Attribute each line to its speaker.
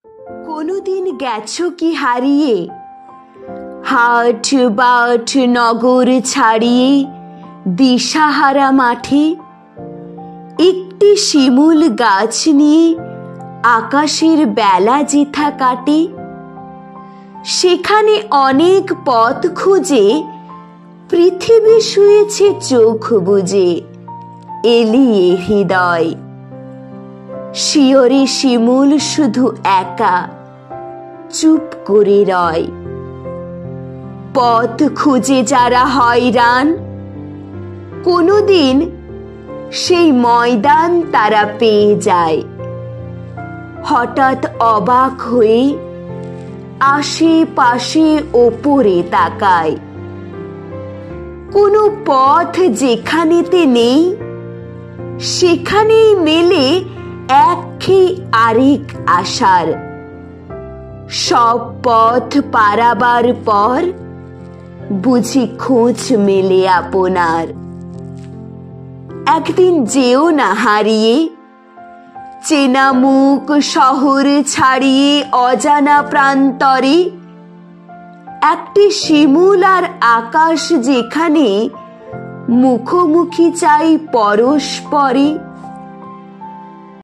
Speaker 1: কোনোদিন গেছো কি হারিয়ে হাট বাট নগর ছাড়িয়ে দিশাহারা মাঠে? একটি শিমুল গাছ নিয়ে আকাশের বেলা যেথা কাটে, সেখানে অনেক পথ খুঁজে পৃথিবী শুয়েছে চোখ বুজে এলিয়ে হৃদয়। শিয়রে শিমুল শুধু একা চুপ করে রয়। পথ খুঁজে যারা হয়রান, কোনোদিন সেই ময়দান তারা পেয়ে যায়। হঠাৎ অবাক হয়ে আশেপাশে ওপরে তাকায়। কোনো পথ যেখানেতে নেই, সেখানেই মেলে একে আরেক আশার। সব পথ পারাবার পর বুঝি খোঁজ মেলে আপনার। একদিন যেও না হারিয়ে, চেনা মুখ শহর ছাড়িয়ে অজানা প্রান্তরে। একটি শিমুল আর আকাশ যেখানে মুখোমুখি চাই পরস্পরে।